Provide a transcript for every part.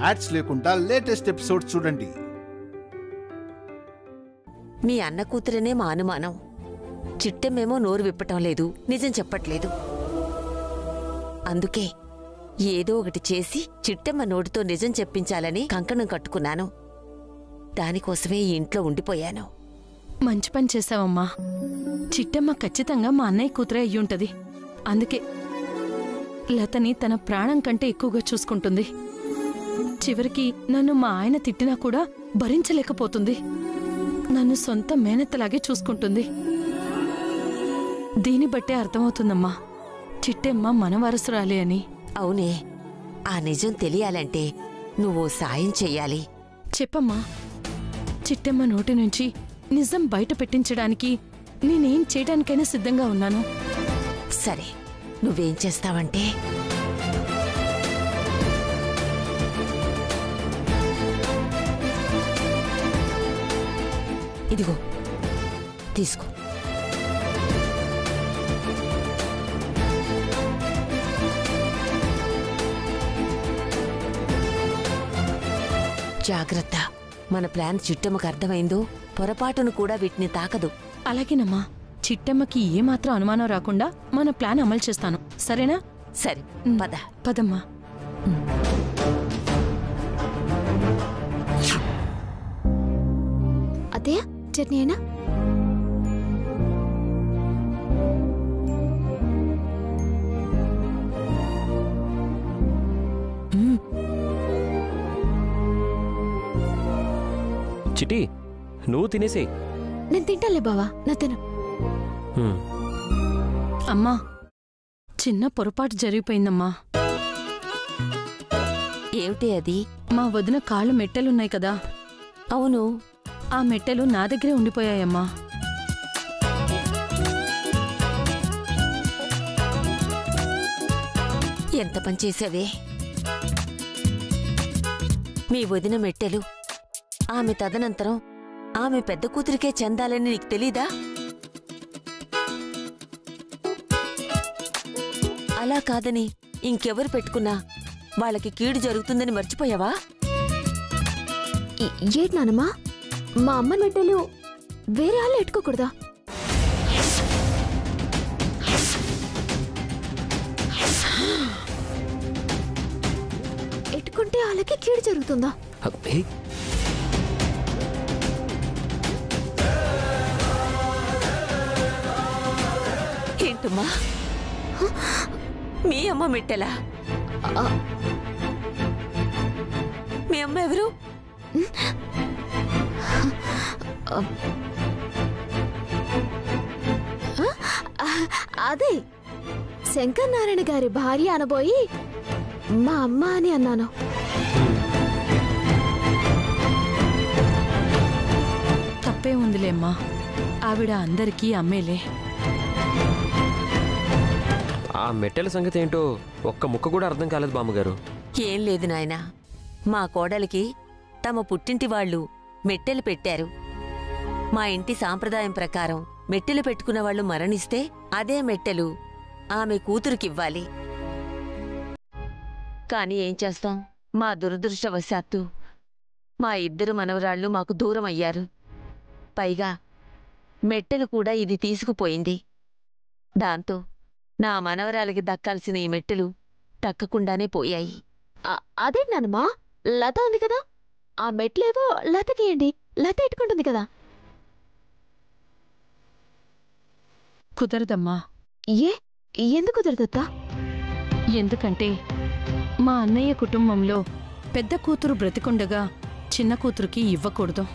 Ads లేకుండా latest episode చూడండి. మీ అన్న కూతురనే మా అనుమానం. చిట్టెమ్మేమో నోరు విప్పటం లేదు, నిజం చెప్పట్లేదు. అందుకే ఏదో ఒకటి చేసి చిట్టెమ్మ నోటితో నిజం చెప్పించాలని కంకణం కట్టుకున్నాను. దానికోసమే ఈ ఇంట్లో ఉండిపోయాను. మంచి పని చేశావమ్మా. చిట్టమ్మ ఖచ్చితంగా మా అన్నయ్య కూతురే అయ్యుంటది. అందుకే లతని తన ప్రాణం కంటే ఎక్కువగా చూసుకుంటుంది. చివరికి నన్ను మా ఆయన తిట్టినా కూడా భరించలేకపోతుంది. నన్ను సొంత మేనత్తలాగే చూసుకుంటుంది. దీన్ని బట్టే అర్థమవుతుందమ్మా చిట్టెమ్మ మన వారసురాలే అని. అవునే, ఆ నిజం తెలియాలంటే నువ్వు సాయం చెయ్యాలి. చెప్పమ్మా. చిట్టెమ్మ నోటి నుంచి నిజం బయట పెట్టించడానికి నేనేం చేయడానికైనా సిద్ధంగా ఉన్నాను. సరే, నువ్వేం చేస్తావంటే ఇదిగో తీసుకో. జాగ్రత్త. మన ప్లాన్ చిట్టమ్మకు అర్థమైందో పొరపాటును కూడా వీటిని తాకదు. అలాగేనమ్మా. చిట్టమ్మకి ఏమాత్రం అనుమానం రాకుండా మన ప్లాన్ అమలు చేస్తాను. సరేనా? సరే, పద. పదమ్మా. అత్తయ్య, చట్నీ అయినా? చిటి, నువ్వు తినేసే. నేను తింటాలే బావా, నా తిను. అమ్మా, చిన్న పొరపాటు జరిగిపోయిందమ్మా. ఏమిటి అది? మా వదిన కాళ్ళు మెట్టెలున్నాయి కదా. అవును, ఆ మెట్టెలు నా దగ్గరే ఉండిపోయాయమ్మా. ఎంత పని చేసావే. మీ వదిన మెట్టెలు ఆమె తదనంతరం ఆమె పెద్ద కూతురికే చెందాలని నీకు తెలీదా? అలా కాదని ఇంకెవరు పెట్టుకున్నా వాళ్ళకి కీడు జరుగుతుందని మర్చిపోయావా? ఏటి నానమ్మా, మా అమ్మ మెట్టెలు వేరే వాళ్ళు ఎట్టుకోకూడదా? ఎట్టుకుంటే వాళ్ళకి కీడు జరుగుతుందా? ఏంటమ్మా, మీ అమ్మ మెట్టెలా? మీ అమ్మ ఎవరు? అదే శంకర్ నారాయణ గారి భార్య అనబోయి మా అమ్మ అని అన్నాను. తప్పే ఉందిలేమ్మా, ఆవిడ అందరికీ అమ్మేలే. ఆ మెట్టెల సంగతి ఏంటో ఒక్క ముక్క కూడా అర్థం కాలేదు బామ్మగారు. ఏం లేదు నాయనా, మా కోడలికి తమ పుట్టింటి వాళ్ళు మెట్టెలు పెట్టారు. మా ఇంటి సాంప్రదాయం ప్రకారం మెట్టెలు పెట్టుకున్న వాళ్ళు మరణిస్తే అదే మెట్టెలు ఆమె కూతురుకివ్వాలి. కాని ఏం చేస్తాం, మా దురదృష్టవశాత్తు మా ఇద్దరు మనవరాళ్లు మాకు దూరం అయ్యారు. పైగా మెట్టెలు కూడా ఇది తీసుకుపోయింది. దాంతో నా మనవరాలకి దక్కాల్సిన ఈ మెట్టెలు దక్కకుండానే పోయాయి. అదే నానమ్మా, లత ఉంది కదా, ఆ మెట్లేవో లతకియండి, లత ఎట్టుకుంటుంది కదా. కుదరదమ్మా. ఎందుకు కుదరదత్తా? ఎందుకంటే మా అన్నయ్య కుటుంబంలో పెద్ద కూతురు బ్రతికుండగా చిన్న కూతురికి ఇవ్వకూడదు.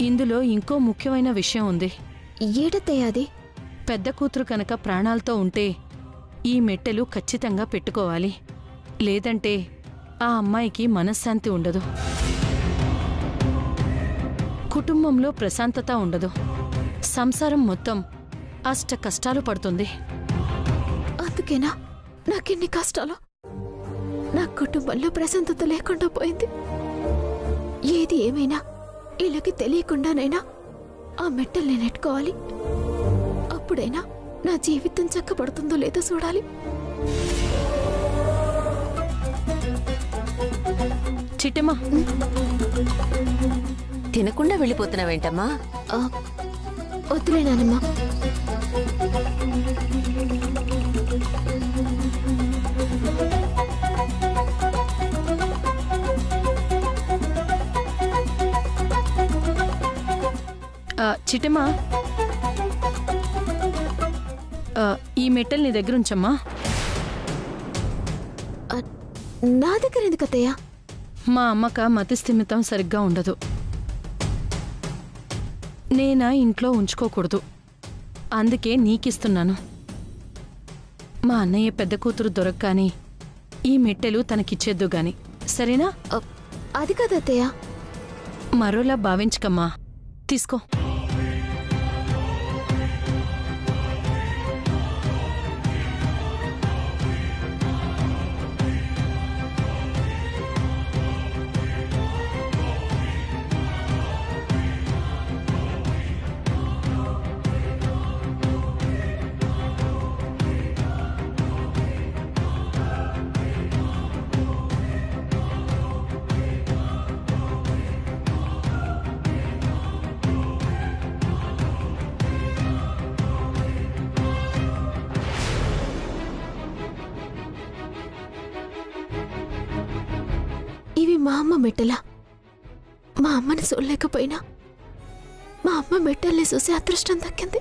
ఇందులో ఇంకో ముఖ్యమైన విషయం ఉంది. ఏటత్తయ్యాది? పెద్ద కూతురు కనుక ప్రాణాలతో ఉంటే ఈ మెట్టెలు ఖచ్చితంగా పెట్టుకోవాలి. లేదంటే ఆ అమ్మాయికి మనశ్శాంతి ఉండదు, కుటుంబంలో ప్రశాంతత ఉండదు, సంసారం మొత్తం అష్ట కష్టాలు పడుతుంది. అందుకేనా నాకెన్ని కష్టాలు? నా కుటుంబంలో ప్రశాంతత లేకుండా పోయింది. ఏది ఏమైనా వీళ్ళకి తెలియకుండానైనా ఆ మెట్టలు నేను ఎట్టుకోవాలి. అప్పుడైనా నా జీవితం చక్కబడుతుందో లేదో చూడాలి. చిట్టమ్మా తినకుండా వెళ్ళిపోతున్నావేంటమ్మా? ఆ, వద్దులే నానమ్మా. చిట్టమ్మా ఈ మెట్టలు నీ దగ్గర ఉంచమ్మా. నా దగ్గర ఎందుకు అత్తయ్య? మా అమ్మక మతిస్థిమితం సరిగ్గా ఉండదు. నేనా ఇంట్లో ఉంచుకోకూడదు, అందుకే నీకిస్తున్నాను. మా అన్నయ్య పెద్ద కూతురు దొరక్కాని ఈ మెట్టెలు తనకిచ్చేద్దు గాని, సరేనా? అది కాదు అత్తయ్య. మరోలా భావించకమ్మా, తీసుకో. ఇవి మా అమ్మ మెట్టలా? మా అమ్మని చూడలేకపోయినా మా అమ్మ మెట్టల్ని చూసి అదృష్టం దక్కింది.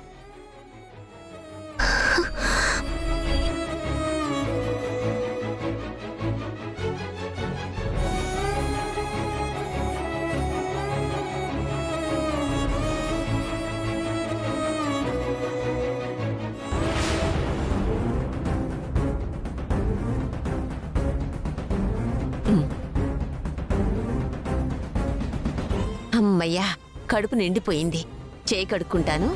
అమ్మయ్యా, కడుపు నిండిపోయింది. చేయి కడుక్కుంటాను.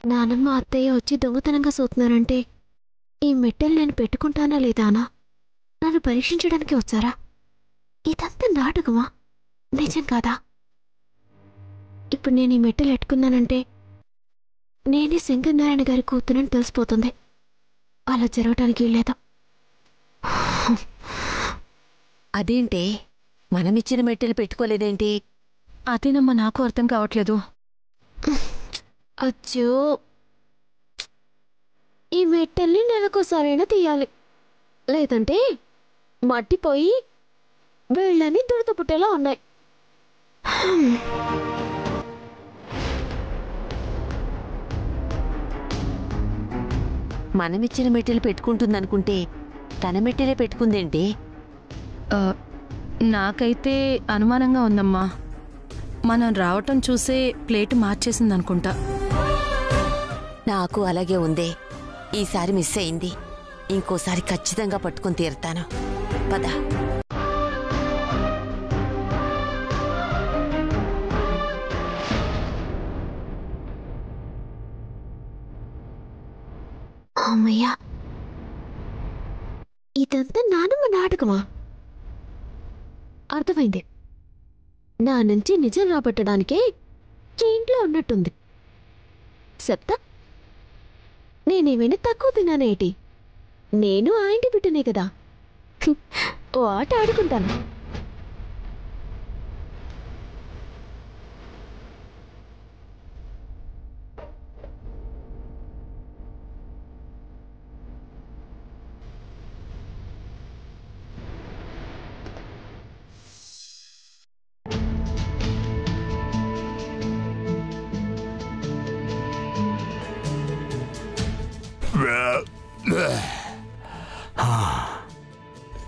నానమ్మ అత్తయ్య వచ్చి దొంగతనంగా చూస్తున్నారంటే ఈ మెట్టెలు నేను పెట్టుకుంటానా లేదానా? నన్ను పరీక్షించడానికి వచ్చారా? ఇదంతా నాటకమా, నిజం కాదా? ఇప్పుడు నేను ఈ మెట్టెలు ఎట్టుకున్నానంటే నేనే శంకరనారాయణ గారి కూతురని తెలిసిపోతుంది. అలా జరగటానికి లేదు. అదేంటి మనమిచ్చిన మెట్టెలు పెట్టుకోలేదేంటి? అదేనమ్మా నాకు అర్థం కావట్లేదు. అచ్చో, ఈ మెట్టెల్ని నెలకోసారైనా తీయాలి, లేదంటే మట్టిపోయి వేళ్ళని దురద పుట్టేలా ఉన్నాయి. మనమిచ్చిన మెట్టెలు పెట్టుకుంటుందనుకుంటే తన మెట్టెలే పెట్టుకుందేంటి? నాకైతే అనుమానంగా ఉందమ్మా. మనం రావటం చూసే ప్లేట్ మార్చేసిందనుకుంటా. నాకు అలాగే ఉందే. ఈసారి మిస్ అయింది, ఇంకోసారి ఖచ్చితంగా పట్టుకుని తీరుతాను. పద. అమ్మయ్యా, ఇదంతా నానమ్మ నాటకమా? అర్థమైంది. నా నుంచి నిజం రాబట్టడానికే ఇంట్లో ఉన్నట్టుంది. చెప్తా, నేనేమైనా తక్కువ తిన్నానేటి? నేను ఆ ఇంటి బిడ్డనే కదా. ఓ ఆట ఆడుకుంటాను.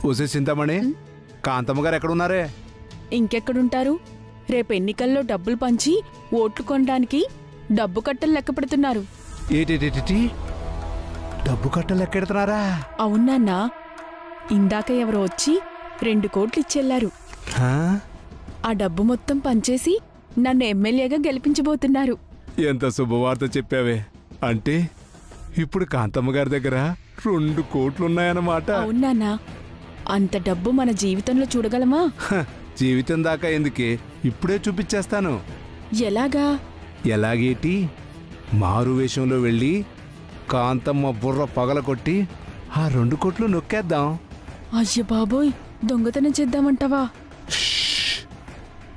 ఒసే చింతామణి, కాంతమ్మ గారు ఎక్కడున్నారే? ఇంకెక్కడుంటారు? రేపు ఎన్నికల్లో డబ్బులు పంచి ఓట్లు కొనడానికి డబ్బు కట్టలు లెక్క పెడుతున్నారు. ఏటి డబ్బు కట్టలు ఎక్కెడుతున్నారా? అవునన్నా, ఇందాక ఎవరో వచ్చి 2 కోట్లు ఇచ్చెళ్లారు. ఆ డబ్బు మొత్తం పంచేసి నన్ను ఎమ్మెల్యేగా గెలిపించబోతున్నారు. ఎంత శుభవార్త చెప్పావే. అంటే ఇప్పుడు కాంతమ్మ గారి దగ్గర 2 కోట్లున్నాయన్నమాట. అవునన్నా, అంత డబ్బు మన జీవితంలో చూడగలమా? జీవితం దాకా ఎందుకే, ఇప్పుడే చూపించేస్తాను. ఎలాగా? ఎలాగేటి, మారు వేషంలో వెళ్ళి కాంతమ్మ బుర్ర పగలకొట్టి ఆ 2 కోట్లు నొక్కేద్దాం. అయ్య బాబోయ్, దొంగతనం చేద్దామంటావా?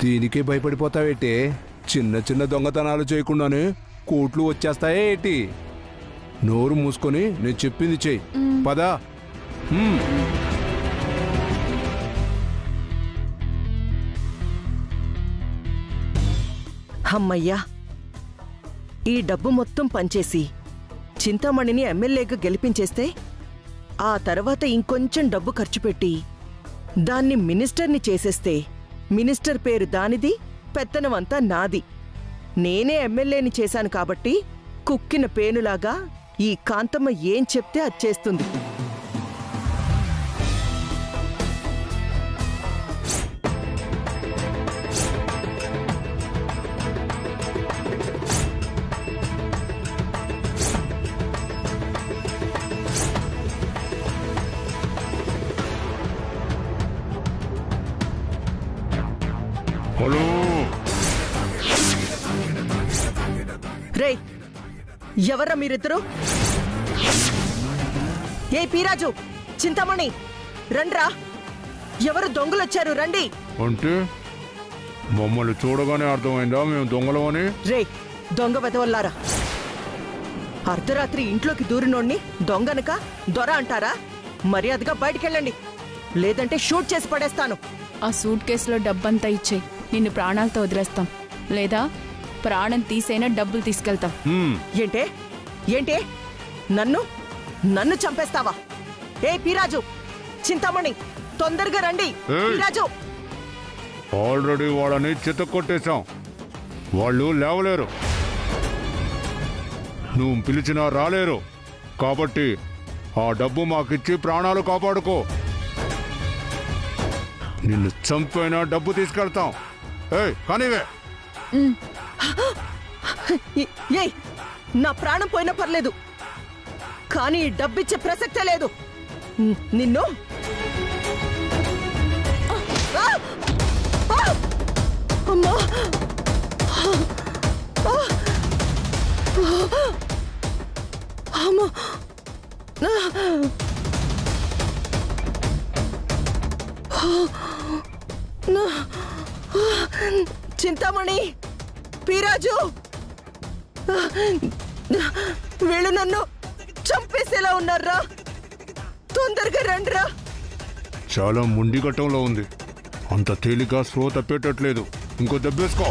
దీనికే భయపడిపోతావేటే? చిన్న చిన్న దొంగతనాలు చేయకుండానే కోట్లు వచ్చేస్తాయే ఏటి? నోరు మూసుకొని నేను చెప్పింది చెయ్యి. పదా. అమ్మయ్యా, ఈ డబ్బు మొత్తం పంచేసి చింతామణిని ఎమ్మెల్యేగా గెలిపించేస్తే ఆ తర్వాత ఇంకొంచెం డబ్బు ఖర్చు పెట్టి దాన్ని మినిస్టర్ని చేసేస్తే మినిస్టర్ పేరు దానిది, పెత్తనమంతా నాది. నేనే ఎమ్మెల్యేని చేశాను కాబట్టి కుక్కిన పేనులాగా ఈ కాంతమ్మ ఏం చెప్తే అది చేస్తుంది. రేయ్, ఎవర్రా మీరిద్దరు? ఏ పీరాజు, చింతామణి, రండ్రా. ఎవరు దొంగలొచ్చారు, రండి. అంటే మమ్మల్ని చూడగానే అర్థమైందా మేము దొంగలమని? రే దొంగ వెతవల్లారా, అర్ధరాత్రి ఇంట్లోకి దూరినోడ్ని దొంగనక దొర అంటారా? మర్యాదగా బయటికెళ్ళండి, లేదంటే షూట్ చేసి పడేస్తాను. ఆ సూట్ కేసులో డబ్బంతా ఇచ్చేయి, నిన్ను ప్రాణాలతో వదిలేస్తాం. లేదా ప్రాణం తీసైనా డబ్బులు తీసుకెళ్తాం. ఏంటే ఏంటే నన్ను చంపేస్తావా? ఏ పీరాజు, చింతామణి, తొందరగా రండి. పీరాజు, ఆల్రెడీ వాళ్ళని చితక్కొట్టేశాం, వాళ్ళు లేవలేరు. నువ్వు పిలిచినా రాలేరు. కాబట్టి ఆ డబ్బు మాకిచ్చి ప్రాణాలు కాపాడుకో. నిన్ను చంపైనా డబ్బు తీసుకెళ్తాం. కానివే. ఏయ్, నా ప్రాణం పోయినా పర్లేదు, కానీ డబ్బిచ్చే ప్రసక్తే లేదు. నిన్ను అమ్మా, అమ్మా, చింతామణి, పీరాజు, వీళ్ళు నన్ను చంపేసేలా ఉన్నారా? తొందరగా రండిరా. చాలా ముండిగట్టంలో ఉంది, అంత తేలిగా స్లో తప్పేటట్లేదు. ఇంకో దెబ్బేసుకో.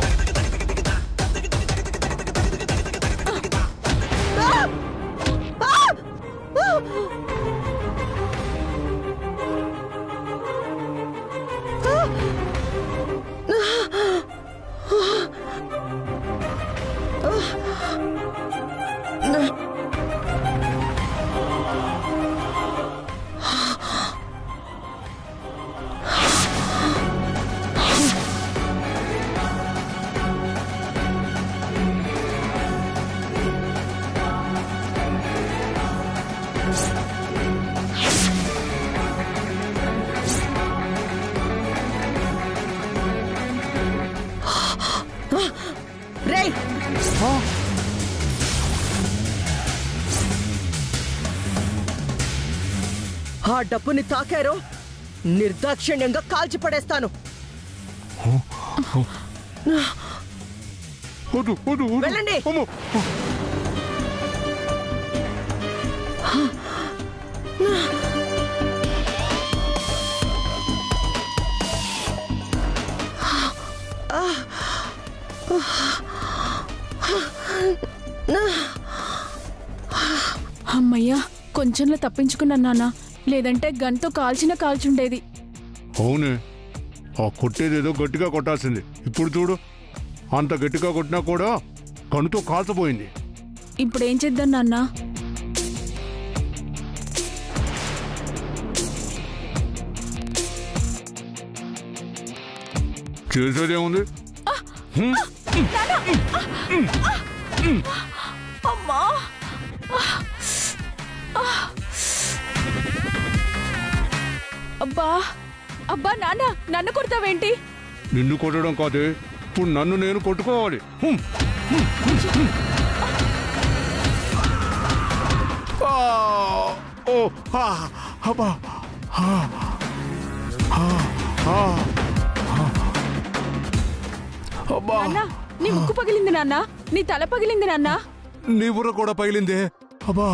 రేయ్, ఆ డబ్బుని తాకారో నిర్దాక్షిణ్యంగా కాల్చిపడేస్తాను. వెళ్ళండి. అమ్మయ్యా, కొంచెంలో తప్పించుకున్నాను నాన్న. లేదంటే గన్తో కాల్చుండేది. అవునే, ఆ కొట్టేదేదో గట్టిగా కొట్టాల్సింది. ఇప్పుడు చూడు, అంత గట్టిగా కొట్టినా కూడా కనుతో కాల్చబోయింది. ఇప్పుడేం చేద్దాం నాన్న? చేసేదేముంది? అమ్మా! అబ్బా అబ్బా నాన్న, నన్ను కొడతావేంటి? నిన్ను కొట్టడం కాదే, ఇప్పుడు నన్ను నేను కొట్టుకోవాలి. నాన్న, నీ ముక్కు పగిలింది నాన్న, నీ తల పగిలింది నాన్న. నీ బుర్ర కూడా పగిలిందే. అబ్బా,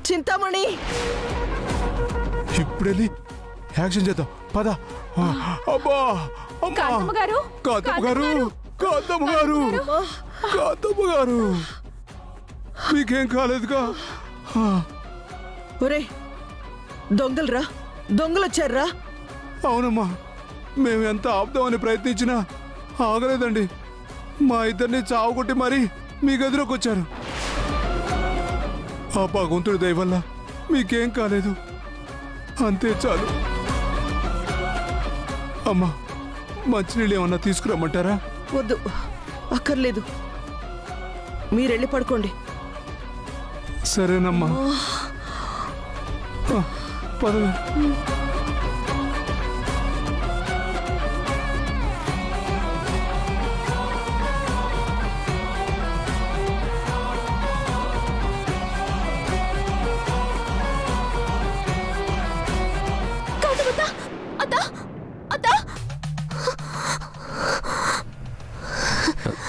చింతామణి, ఇప్పుడెళ్ళి యాక్షన్ చేద్దాం, పద. అబ్బా, కాంతమ్మ గారు, కాంతమ్మ గారు, కాంతమ్మ గారు, కాంతమ్మ గారు, మీకేం కాలేదుగా? ఒరే దొంగలరా, దొంగలొచ్చారా? అవునమ్మా, మేము ఎంత ఆపుదామని ప్రయత్నించినా ఆగలేదండి. మా ఇద్దరిని చావుకొట్టి మరీ మీ గదిలోకి వచ్చారు. ఆ భగవంతుడి దయ వల్ల మీకేం కాలేదు, అంతే చాలు. అమ్మా, మంచినీళ్ళు ఏమన్నా తీసుకురమ్మంటారా? వద్దు, అక్కర్లేదు, మీరెళ్ళి పడుకోండి. సరేనమ్మా, పదవి.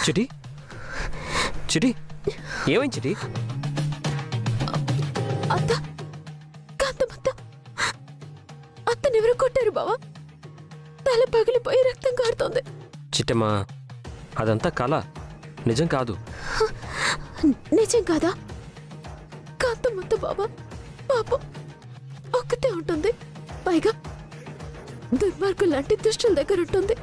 చిటి చిటి, ఏమైంది చిటి? అత్తనెవరో కొట్టారు బావా, తల పగిలిపోయి రక్తం కారుతోంది. చిట్టమ్మా, అదంతా కళ, నిజం కాదు. నిజం కాదా? కాంతమ్మత్త బాబా పాపం ఒక్కతే ఉంటుంది, పైగా దుర్మార్గులు లాంటి దుష్టుల దగ్గర ఉంటుంది.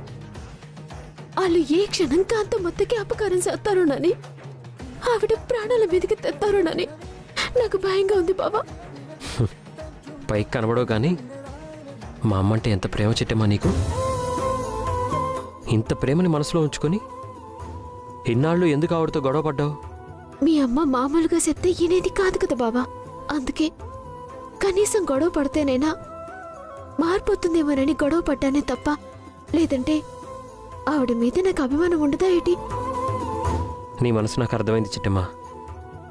వాళ్ళు ఏ క్షణం కాంతమ్మత్తకి అపకారం చేస్తారోనని, ఆవిడ ప్రాణాల మీదకి తెస్తారోనని నాకు భయంగా ఉంది బాబా. పైకి కనబడవు కానీ మా అమ్మంటే ఎంత ప్రేమ చిట్టమ్మా నీకు. ఇంత ప్రేమని మనసులో ఉంచుకొని ఇన్నాళ్ళు ఎందుకు ఆవిడతో గొడవ పడ్డావు? మీ అమ్మ మామూలుగా చెప్తే ఈనేది కాదు కదా బాబా, అందుకే కనీసం గొడవ పడితేనైనా మారిపోతుందేమోనని గొడవ పడ్డానే తప్ప, లేదంటే ఆవిడ మీద నాకు అభిమానం ఉండదా ఏంటి? నీ మనసు నాకు అర్థమైంది చిట్టమ్మా,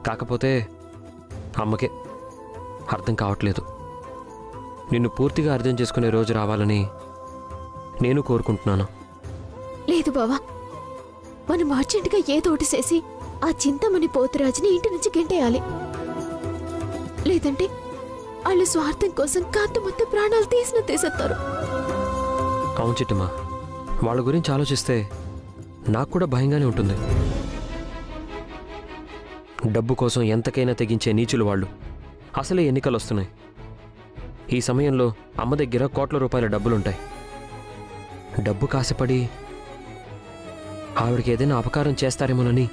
కాకపోతే అమ్మకే అర్థం కావట్లేదు. నిన్ను పూర్తిగా అర్థం చేసుకునే రోజు రావాలని నేను కోరుకుంటున్నాను. లేదు బావా, మనం అర్జెంటుగా ఏదో ఒకటి చేసి ఆ చింతమని పోతురాజుని ఇంటి నుంచి గెంటేయాలి. లేదంటే వాళ్ళు స్వార్థం కోసం కాంతమ్మత్త ప్రాణాలు తీసేస్తారు. అవును చిట్టమ్మా, వాళ్ళ గురించి ఆలోచిస్తే నాకు కూడా భయంగానే ఉంటుంది. డబ్బు కోసం ఎంతకైనా తెగించే నీచులు వాళ్ళు. అసలే ఎన్నికలు వస్తున్నాయి. ఈ సమయంలో అమ్మ దగ్గర కోట్ల రూపాయల డబ్బులుంటాయి. డబ్బు కాసపడి ఆవిడకి ఏదైనా అపకారం చేస్తారేమోనని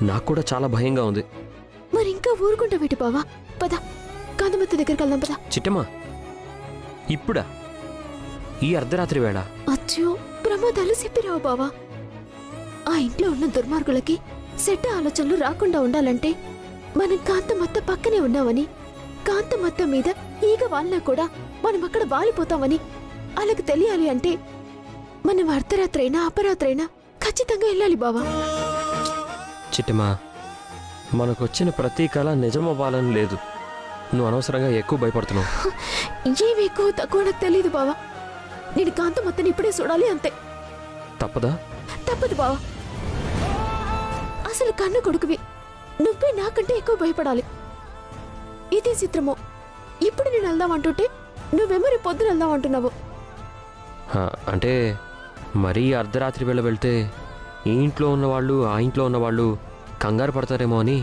నాకు కూడా చాలా భయంగా ఉంది. మరి ఇంకా ఊరుకుంటావేటి బావా, పద కాంతమ్మత్త దగ్గరికి వెళ్దాం పద. చిట్టమ్మా, ఇప్పుడా? ఈ అర్ధరాత్రి వేళ? అచ్చో, ప్రమాదాలు చెప్పిరావు బావా. ఆ ఇంట్లో ఉన్న దుర్మార్గులకి సెట్ట ఆలోచనలు రాకుండా ఉండాలంటే మనం కాంతమ్మత్త పక్కనే ఉన్నామని, కాంతమ్మత్త మీద ఈగ వాళ్ళ కూడా మనం అక్కడ వాలిపోతామని వాళ్ళకి తెలియాలి అంటే మనం అర్ధరాత్రైనా అపరాత్రైనా ఖచ్చితంగా వెళ్ళాలి బావా. చిట్టమ్మా, మనకొచ్చిన ప్రతి కళ నిజమవ్వాలని లేదు. నువ్వు అనవసరంగా ఎక్కువ భయపడుతున్నావు. ఏమి ఎక్కువ తక్కువ నాకు తెలియదు బావా. నేను కాంతమ్మత్తని ఇప్పుడే చూడాలి, అంతే. తప్పదా? తప్పదు బావా. అసలు కన్న కొడుకువి నువ్వే నాకంటే ఎక్కువ భయపడాలి. ఇదే చిత్రమో, ఇప్పుడు నేను వెళ్దామంటుంటే నువ్వెమరి పొద్దున వెళ్దామంటున్నావు. అంటే మరీ అర్ధరాత్రి వేళ వెళ్తే ఈ ఇంట్లో ఉన్నవాళ్ళు ఆ ఇంట్లో ఉన్నవాళ్ళు కంగారు పడతారేమో అని.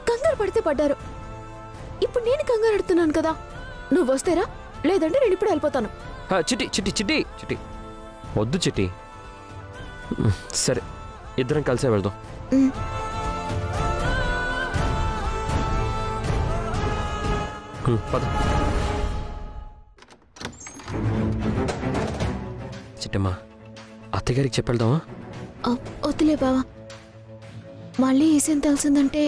కంగారు పడితే పడ్డారు, ఇప్పుడు నేను కంగారు పెడుతున్నాను కదా. నువ్వు వస్తేరా, లేదంటే నేను ఇప్పుడు వెళ్ళిపోతాను. చిట్టి చిట్టి చిట్టి చిట్టి వద్దు చిట్టి. సరే ఇద్దరం కలిసే వెళ్దాం. పద. చిట్టమ్మా అత్తగారికి చెప్పెళ్దామా? వద్దులే బావా, మళ్ళీ ఈసేం తెలిసిందంటే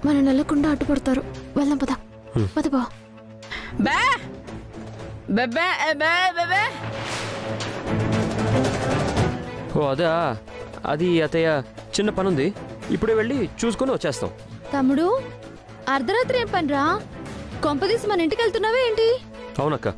మన నెలకుండా అడ్డుపడతారు. వెళ్దాం పద. పద బావా. ఓ అదా, అది అత్తయ్య చిన్న పనుంది, ఇప్పుడే వెళ్ళి చూసుకొని వచ్చేస్తాం. తమ్ముడు, అర్ధరాత్రి ఏం పనిరా? కొంపదీసి మన ఇంటికి వెళ్తున్నావే ఏంటి? అవునక్క.